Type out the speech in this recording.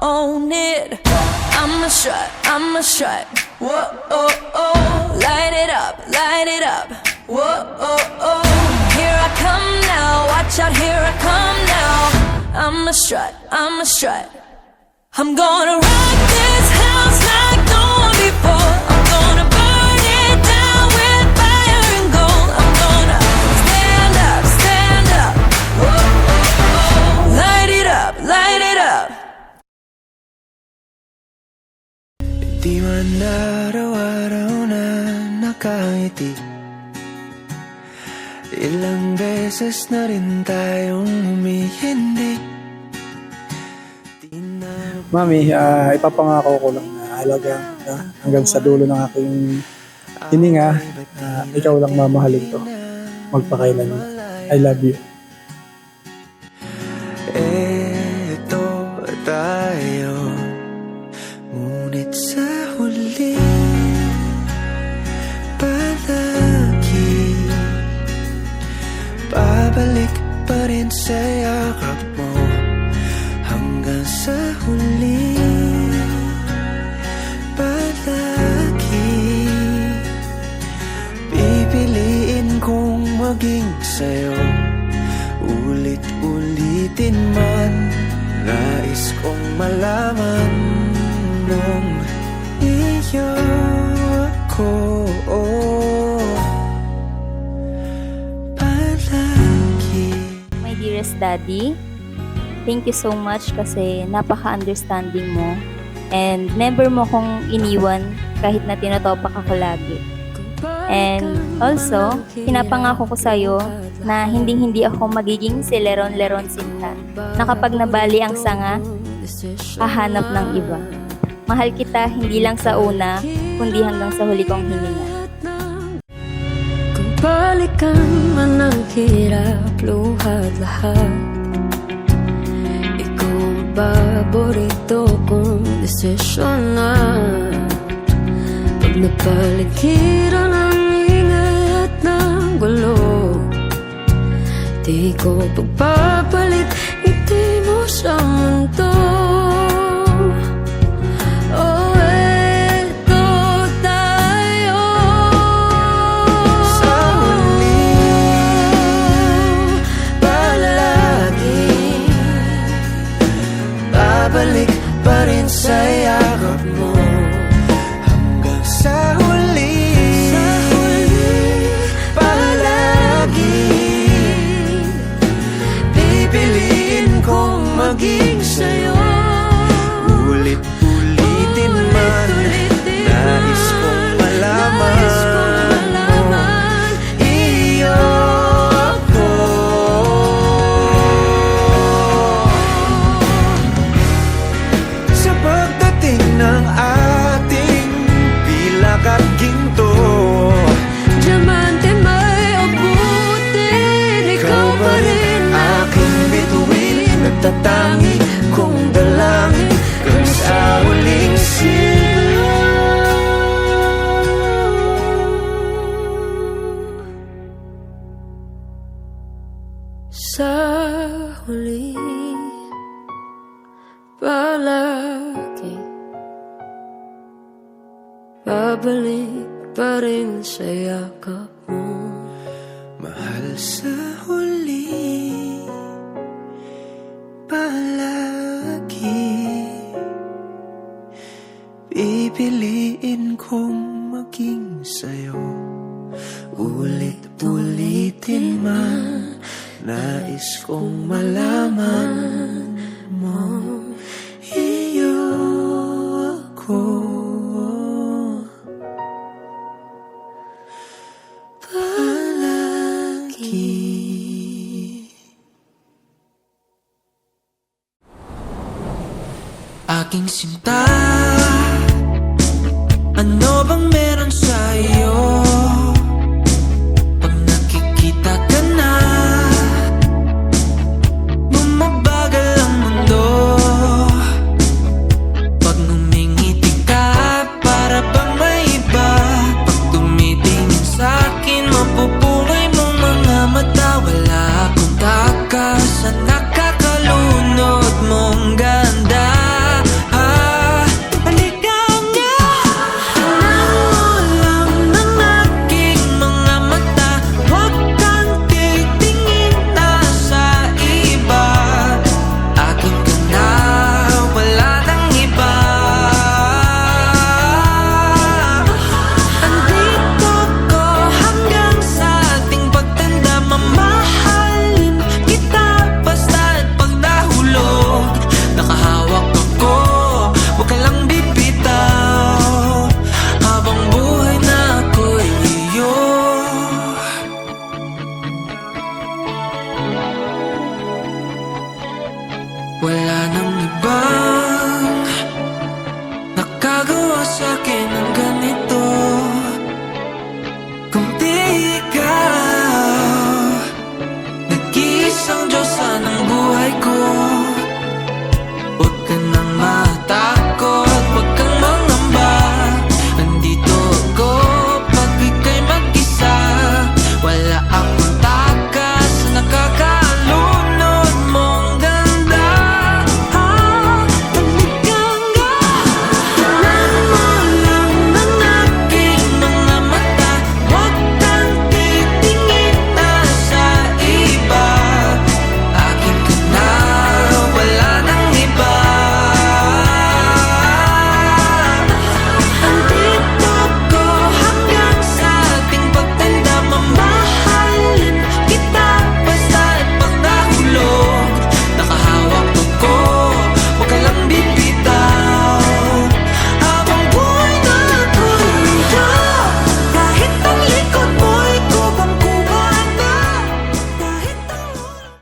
own it. I'ma strut, whoa, oh, oh. Light it up, whoa, oh, oh. Here I come now, watch out, here I come now. I'ma strut, I'm gonna rock this house like no one before. I'm gonna burn it down with fire and gold. I'm gonna stand up, whoa, oh, oh. Light it up. Di man araw-araw na nakangiti, ilang beses na rin tayong humihindi. Mami, ipapangako ko lang na halagang hanggang sa dulo ng aking hininga, ikaw lang mamahalin ko. Magpakailan mo. I love you. Eto tayo, ngunit sa huli palagi babalik pa rin sa yakap mo. Hanggang sa huli palagi pipiliin kong maging sa'yo. Ulit-ulitin man, nais kong malaman mong iyo ako palagi. My dearest Daddy, thank you so much kasi napaka-understanding mo and never mo kong iniwan kahit na tinatopak ako lagi. And also, pinapangako ko sa'yo na hindi ako magiging si Leron Sinta na kapag nabali ang sanga, hahanap ng iba. Mahal kita hindi lang sa una, kundi hanggang sa huli kong hininga. Kung balikan man ang hirap, luhat lahat, ikaw ang paborito kong desisyon na. Pag napaligiran ang ingay at ng gulo, di ko pagpapalit ngiti mo sa mundo. Oh, eto tayo Sa huli palagi babalik pa rin sa yakap mo. Hanggang sa huli palagi pipiliin kong maging sa'yo. Ulit-ulitin man, nais kong malaman mo, iyo ako. Sa pagdating ng ating pilak at ginto, diamante may abutin, ikaw pa rin aking bituin, nagtatangi kong dalangin kung sa huling sigaw. sa huli palagi babalik pa rin sa yakap mo. Mahal sa huli palagi pipiliin kong maging sa'yo. Ulit-ulitin man, nais kong malaman mo, iyo ako palagi. Aking sinta, ano bang meron sa